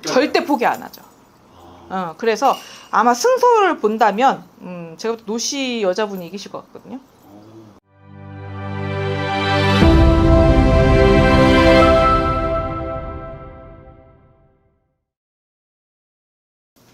절대 포기 안 하죠. 그래서 아마 승소를 본다면 제가 볼 때 노씨 여자분이 이기실 것 같거든요.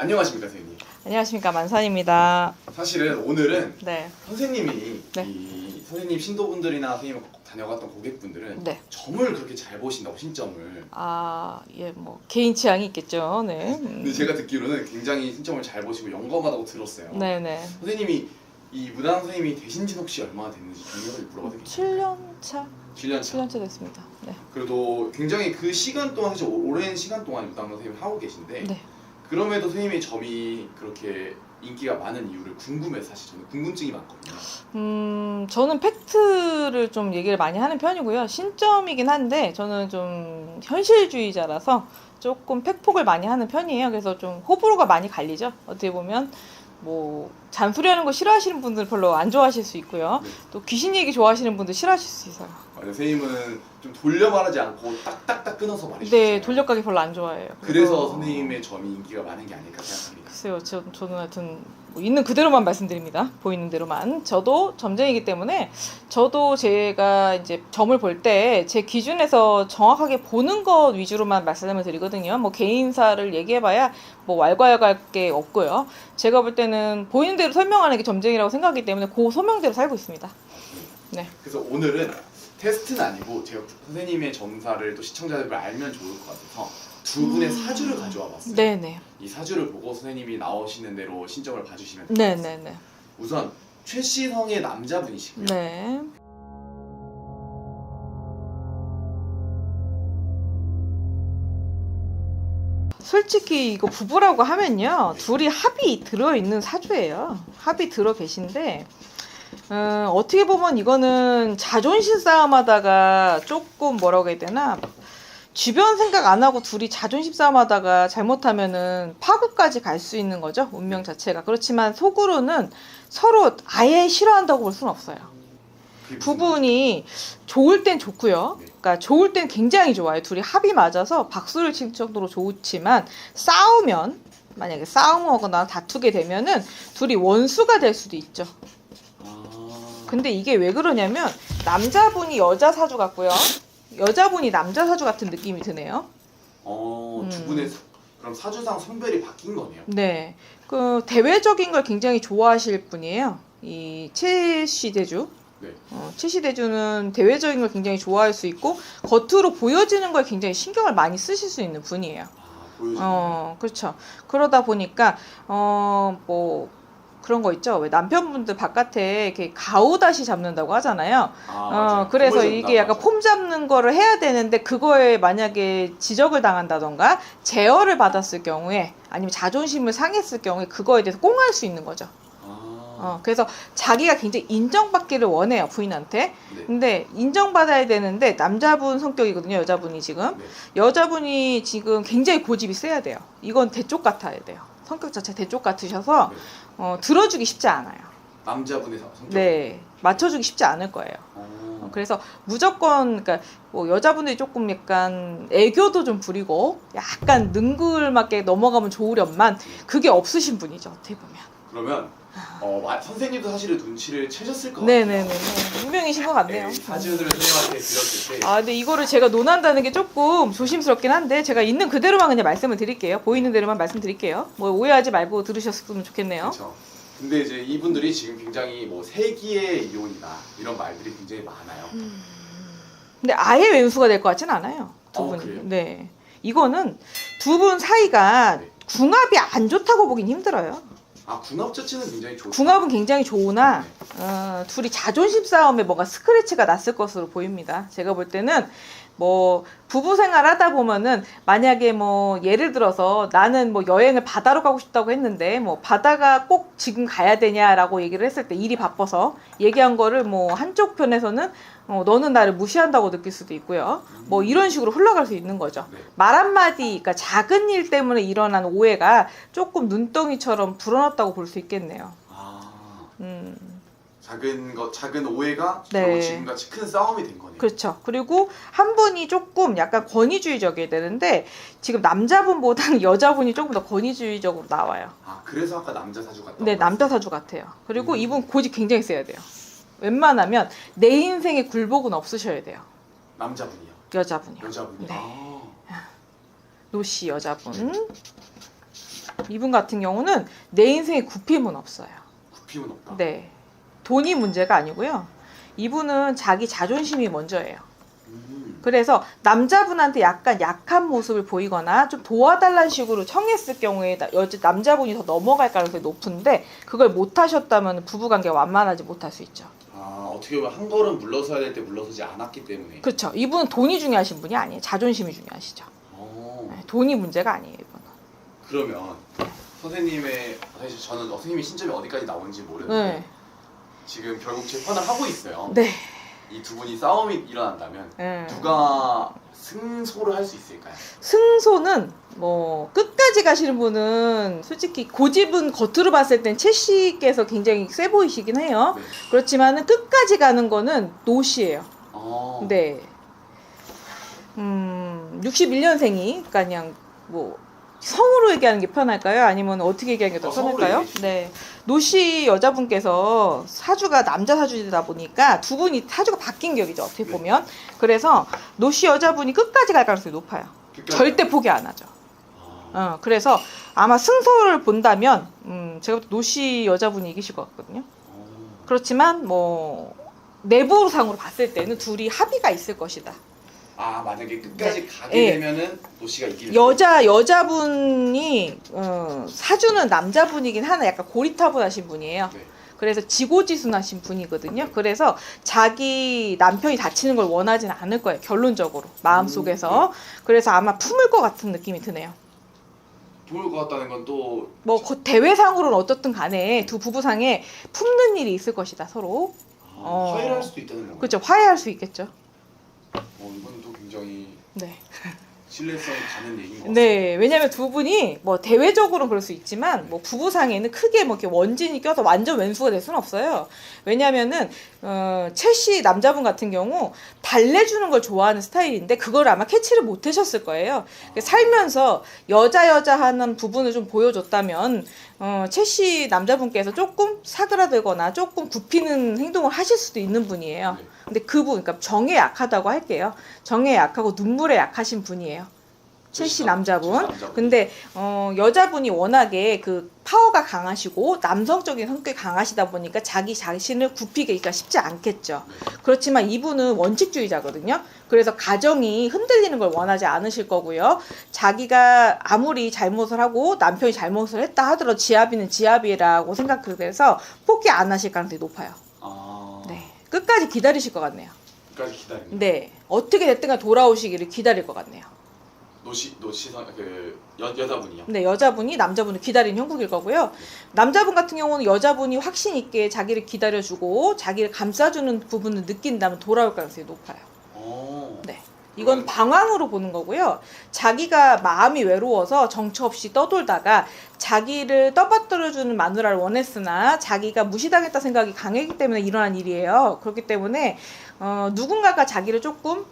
안녕하십니까 선생님. 안녕하십니까, 만산입니다. 사실은 오늘은 네. 선생님이 네. 이 선생님 신도분들이나 선생님 다녀갔던 고객분들은 네. 점을 그렇게 잘 보신다고 신점을. 예, 뭐 개인 취향이 있겠죠. 네. 근데 제가 듣기로는 굉장히 신점을 잘 보시고 영검하다고 들었어요. 네네. 선생님이 이 무당 선생님이 되신지 혹시 얼마나 됐는지 경력을 물어봐도 괜찮아요? 7년 차? 7년 차. 7년 차 됐습니다. 네. 그래도 굉장히 그 시간 동안 사실 오랜 시간 동안 무당 선생님 하고 계신데 네. 그럼에도 선생님의 점이 그렇게 인기가 많은 이유를 궁금해서 사실 저는 궁금증이 많거든요. 저는 팩트를 좀 얘기를 많이 하는 편이고요. 신점이긴 한데 저는 좀 현실주의자라서 조금 팩폭을 많이 하는 편이에요. 그래서 좀 호불호가 많이 갈리죠. 어떻게 보면 뭐 잔소리하는 거 싫어하시는 분들 별로 안 좋아하실 수 있고요. 네. 또 귀신 얘기 좋아하시는 분들 싫어하실 수 있어요. 선생님은 좀 돌려 말하지 않고 딱딱딱 끊어서 말해주시죠. 네, 돌려가기 별로 안 좋아해요. 그래서 선생님의 점이 인기가 많은 게 아닐까 생각합니다. 글쎄요, 저는 하여튼 뭐 있는 그대로만 말씀드립니다. 보이는 대로만. 저도 점쟁이기 때문에 저도 제가 이제 점을 볼 때 제 기준에서 정확하게 보는 것 위주로만 말씀을 드리거든요. 뭐 개인사를 얘기해봐야 뭐 왈가왈부할 게 없고요. 제가 볼 때는 보이는 대로 설명하는 게 점쟁이라고 생각하기 때문에 그 소명대로 살고 있습니다. 네. 그래서 오늘은 테스트는 아니고 제가 선생님의 점사를 또 시청자들 알면 좋을 것 같아서 두 분의 사주를 가져와 봤어요. 네네. 이 사주를 보고 선생님이 나오시는 대로 신점을 봐주시면 네네네. 우선 최씨성의 남자분이시고요. 네. 솔직히 이거 부부라고 하면요, 둘이 합이 들어있는 사주예요. 합이 들어 계신데 어떻게 보면 이거는 자존심 싸움하다가 조금 뭐라고 해야 되나, 주변 생각 안 하고 둘이 자존심 싸움하다가 잘못하면은 파국까지 갈 수 있는 거죠, 운명 자체가. 그렇지만 속으로는 서로 아예 싫어한다고 볼 수는 없어요. 부분이 좋을 땐 좋고요. 그러니까 좋을 땐 굉장히 좋아요. 둘이 합이 맞아서 박수를 칠 정도로 좋지만 싸우면, 만약에 싸움하거나 다투게 되면은 둘이 원수가 될 수도 있죠. 근데 이게 왜 그러냐면 남자분이 여자 사주 같고요, 여자분이 남자 사주 같은 느낌이 드네요. 두 분의 그럼 사주상 성별이 바뀐 거네요. 네, 그 대외적인 걸 굉장히 좋아하실 분이에요. 이 최씨대주. 네. 최씨대주는 대외적인 걸 굉장히 좋아할 수 있고 겉으로 보여지는 걸 굉장히 신경을 많이 쓰실 수 있는 분이에요. 그렇죠. 그러다 보니까 뭐 그런 거 있죠. 왜 남편분들 바깥에 이렇게 가오다시 잡는다고 하잖아요. 그래서 이게 약간 폼 잡는 거를 해야 되는데 그거에 만약에 지적을 당한다던가 제어를 받았을 경우에, 아니면 자존심을 상했을 경우에 그거에 대해서 꽁할 수 있는 거죠. 그래서 자기가 굉장히 인정받기를 원해요, 부인한테. 네. 근데 인정받아야 되는데 남자분 성격이거든요, 여자분이 지금. 네. 여자분이 지금 굉장히 고집이 세야 돼요. 이건 대쪽 같아야 돼요. 성격 자체 대쪽 같으셔서 들어주기 쉽지 않아요. 남자분의 성격. 네, 맞춰주기 쉽지 않을 거예요. 그래서 무조건, 그러니까 뭐 여자분들이 조금 약간 애교도 좀 부리고 약간 능글맞게 넘어가면 좋으련만 그게 없으신 분이죠, 어떻게 보면. 그러면 선생님도 사실은 눈치를 채셨을 것 같아요. 네네네. 분명이신 것 같네요. 네, 사주들을 선생님한테 드렸을 때. 근데 이거를 제가 논한다는 게 조금 조심스럽긴 한데 제가 있는 그대로만 그냥 말씀을 드릴게요. 보이는 대로만 말씀드릴게요. 뭐 오해하지 말고 들으셨으면 좋겠네요. 그렇죠. 근데 이제 이분들이 지금 굉장히 뭐 세기의 이혼이다 이런 말들이 굉장히 많아요. 근데 아예 왼수가 될 것 같진 않아요, 두 분이. 그래요? 네. 이거는 두 분 사이가 네. 궁합이 안 좋다고 보긴 힘들어요. 궁합 자체는 굉장히 좋다. 궁합은 굉장히 좋으나 둘이 자존심 싸움에 뭔가 스크래치가 났을 것으로 보입니다. 제가 볼 때는 뭐 부부 생활 하다 보면은 만약에 뭐 예를 들어서 나는 뭐 여행을 바다로 가고 싶다고 했는데 뭐 바다가 꼭 지금 가야 되냐라고 얘기를 했을 때 일이 바빠서 얘기한 거를 뭐 한쪽 편에서는 너는 나를 무시한다고 느낄 수도 있고요. 뭐 이런 식으로 흘러갈 수 있는 거죠. 네. 말 한마디, 그러니까 작은 일 때문에 일어난 오해가 조금 눈덩이처럼 불어났다고 볼 수 있겠네요. 작은 오해가 네. 결국 지금같이 큰 싸움이 된 거네요. 그렇죠. 그리고 한 분이 조금 약간 권위주의적이 되는데 지금 남자분보다는 여자분이 조금 더 권위주의적으로 나와요. 아, 그래서 아까 남자 사주 같다고. 네, 남자 사주 같아요. 그리고 음. 이분 고집 굉장히 세야 돼요. 웬만하면 내 인생에 굴복은 없으셔야 돼요. 남자분이요. 여자분이요. 여자분이. 네. 아. 노씨 여자분. 이분 같은 경우는 내 인생에 굽힘은 없어요. 굽힘은 없다. 네. 돈이 문제가 아니고요. 이분은 자기 자존심이 먼저예요. 그래서 남자분한테 약간 약한 모습을 보이거나 좀 도와달라는 식으로 청했을 경우에 남자분이 더 넘어갈 가능성이 높은데 그걸 못하셨다면 부부관계가 완만하지 못할 수 있죠. 아, 어떻게 보면 한 걸음 물러서야 될 때 물러서지 않았기 때문에. 그렇죠. 이분은 돈이 중요하신 분이 아니에요. 자존심이 중요하시죠. 네, 돈이 문제가 아니에요. 이분은. 그러면 선생님의 사실 저는 선생님의 신점이 어디까지 나오는지 모르는데 네. 지금 결국 재판을 하고 있어요. 네. 이 두 분이 싸움이 일어난다면 네. 누가 승소를 할 수 있을까요? 승소는 뭐 끝까지 가시는 분은 솔직히 고집은 겉으로 봤을 땐 최 씨께서 굉장히 세 보이시긴 해요. 네. 그렇지만은 끝까지 가는 거는 노 씨예요. 네. 61년생이 그러니까 그냥 뭐 성으로 얘기하는 게 편할까요? 아니면 어떻게 얘기하는 게 더 성으로 편할까요? 얘기해 네. 노씨 여자분께서 사주가 남자 사주이다 보니까 두 분이 사주가 바뀐 격이죠. 어떻게 네. 보면. 그래서 노씨 여자분이 끝까지 갈 가능성이 높아요. 절대 포기 안 하죠. 그래서 아마 승소를 본다면 제가 볼 때 노씨 여자분이 이기실 것 같거든요. 그렇지만 뭐 내부상으로 봤을 때는 둘이 합의가 있을 것이다. 아, 만약에 끝까지 네. 가게 네. 되면은 노씨가 이길 여자분이 사주는 남자분이긴 하나 약간 고리타분하신 분이에요. 네. 그래서 지고지순하신 분이거든요. 그래서 자기 남편이 다치는 걸 원하지는 않을 거예요. 결론적으로 마음속에서. 그래서 아마 품을 것 같은 느낌이 드네요. 도울 것 같다는 건 또 뭐 대외상으로는 어떻든 간에 두 부부상에 품는 일이 있을 것이다 서로. 화해를 할 수도 있다는 건가요? 그렇죠. 화해할 수 있겠죠. 이건 또 굉장히 네. 신뢰성이 가는 얘기인 것 같아요. 네, 왜냐면 두 분이 뭐 대외적으로는 그럴 수 있지만 뭐 부부상에는 크게 뭐 이렇게 원진이 껴서 완전 왼수가 될 수는 없어요. 왜냐면은 최씨 남자분 같은 경우 달래주는 걸 좋아하는 스타일인데 그걸 아마 캐치를 못하셨을 거예요. 살면서 여자 하는 부분을 좀 보여줬다면 최씨 남자분께서 조금 사그라들거나 조금 굽히는 행동을 하실 수도 있는 분이에요. 네. 근데 그분, 그러니까 정에 약하다고 할게요. 정에 약하고 눈물에 약하신 분이에요. 최씨 남자분. 근데 여자분이 워낙에 그 파워가 강하시고 남성적인 성격이 강하시다 보니까 자기 자신을 굽히기가 쉽지 않겠죠. 그렇지만 이분은 원칙주의자거든요. 그래서 가정이 흔들리는 걸 원하지 않으실 거고요. 자기가 아무리 잘못을 하고 남편이 잘못을 했다 하더라도 지아비는 지아비라고 생각해서 포기 안 하실 가능성이 높아요. 네. 끝까지 기다리실 것 같네요. 끝까지 기다립니다. 네. 어떻게 됐든 돌아오시기를 기다릴 것 같네요. 여자분이요? 네, 여자분이 남자분을 기다리는 형국일 거고요. 남자분 같은 경우는 여자분이 확신 있게 자기를 기다려주고 자기를 감싸주는 부분을 느낀다면 돌아올 가능성이 높아요. 네. 이건 방황으로 보는 거고요. 자기가 마음이 외로워서 정처 없이 떠돌다가 자기를 떠받들어주는 마누라를 원했으나 자기가 무시당했다 생각이 강했기 때문에 일어난 일이에요. 그렇기 때문에 누군가가 자기를 조금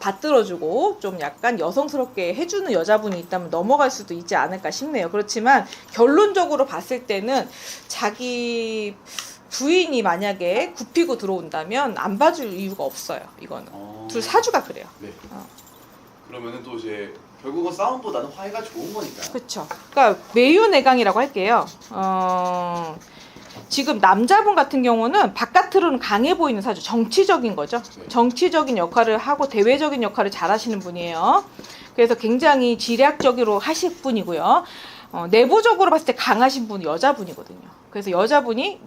받들어주고 좀 약간 여성스럽게 해주는 여자분이 있다면 넘어갈 수도 있지 않을까 싶네요. 그렇지만 결론적으로 봤을 때는 자기 부인이 만약에 굽히고 들어온다면 안 봐줄 이유가 없어요. 이거는 둘 사주가 그래요. 네. 그러면은 또 이제 결국은 싸움보다는 화해가 좋은 거니까요. 그렇죠. 그러니까 매유내강이라고 할게요. 지금 남자분 같은 경우는 바깥으로는 강해 보이는 사주, 정치적인 거죠. 네. 정치적인 역할을 하고 대외적인 역할을 잘 하시는 분이에요. 그래서 굉장히 지략적으로 하실 분이고요. 내부적으로 봤을 때 강하신 분은 여자분이거든요. 그래서 여자분이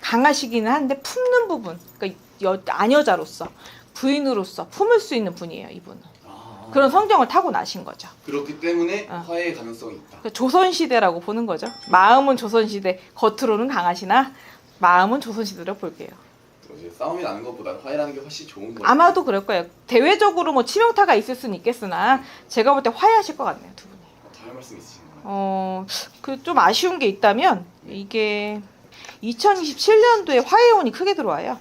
강하시기는 한데 품는 부분, 그러니까 아녀자로서 부인으로서 품을 수 있는 분이에요. 이분은. 그런 성정을 타고 나신 거죠. 그렇기 때문에 화해의 가능성이 있다. 그러니까 조선시대라고 보는 거죠. 마음은 조선시대, 겉으로는 강하시나 마음은 조선시대로 볼게요. 이제 싸움이 나는 것보다 화해라는 게 훨씬 좋은 거예요. 아마도 그럴 거예요. 대외적으로 뭐 치명타가 있을 수는 있겠으나 제가 볼 때 화해하실 것 같네요. 두 분이. 다른 말씀 있으신가요? 그 좀 아쉬운 게 있다면 이게 2027년도에 화해운이 크게 들어와요.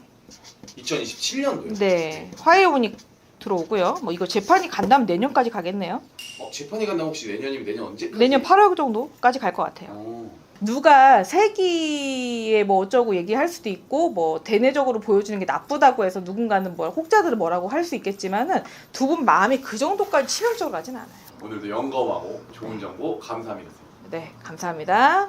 2027년도요? 네, 화해운이 들어오고요. 뭐 이거 재판이 간다면 내년까지 가겠네요. 재판이 간다면 혹시 내년이면 내년 언제까지? 내년 8월 정도까지 갈 것 같아요. 누가 세기에 뭐 어쩌고 얘기할 수도 있고 뭐 대내적으로 보여주는 게 나쁘다고 해서 누군가는 뭐 혹자들은 뭐라고 할 수 있겠지만은 두 분 마음이 그 정도까지 치명적으로 하진 않아요. 오늘도 영검하고 좋은 정보 감사합니다. 네, 감사합니다.